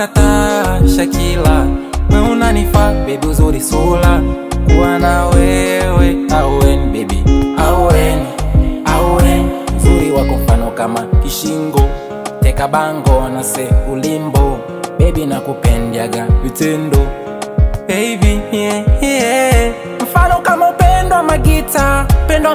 kumkataa Shakila. We unanifaa baby, uzuri sura, kuwa na wewe aweni baby, aweni uzuri wako mfano kama kishingo, teka bango na se ulimbo, baby nakupendaga vitendo baby, yeah. Mfano kama upendo wa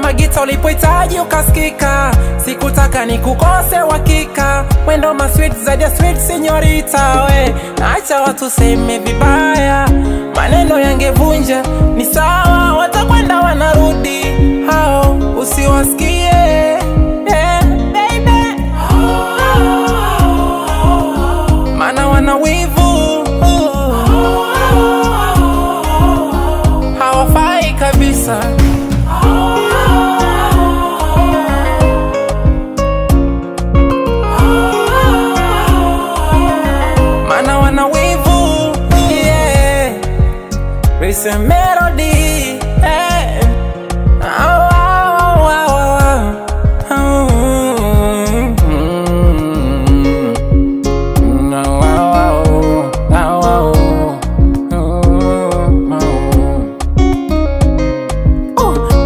magita ulipohitaji ukasikika, sikutaka nikukose uhakika, wendo ma sweet zaidi ya sweet señorita. We acha watu seme vibaya, maneno yangevunja, ni sawa watakwenda wanarudi, hao usiwasikie, baby, mana wana wivu, hawafai kabisa. Mana wana wivu, yeah. Raise a melody, hey.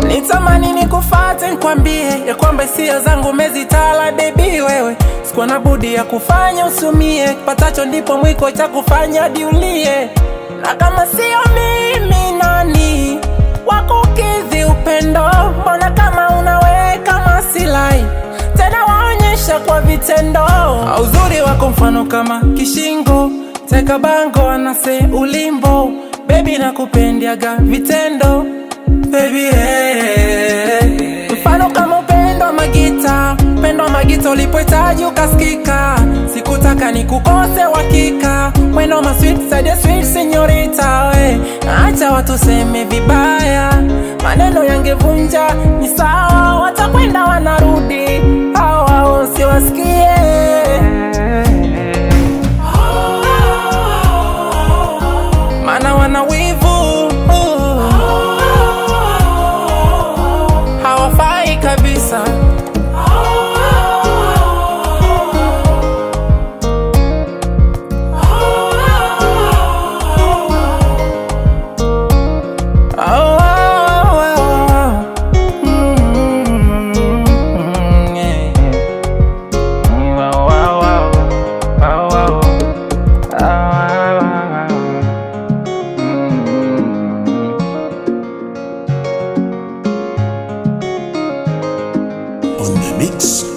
Nitamani nikufate nikwambie ya kwamba hisia zangu mezitala baby, wewe sikuwa na budi ya kufanya usumie, patacho ndipo mwiko cha kufanya diulie, na kama sio mimi nani wakukidhi upendo? Mbona kama unaweka masilai tena waonyesha kwa vitendo, uzuri wako mfano kama kishingo, teka bango anase ulimbo, baby nakupendaga vitendo baby, hey. Mfano kama upendo wa magita ulipohitaji ukasikika, sikutaka nikukose uhakika, wendo ma sweet zaidi ya sweet señorita. We acha watu seme vibaya, maneno yangevunja, ni sawa watakwenda wanarudi, hao usiwasikie, mana wana wivu, hawafai kabisa. On the mix.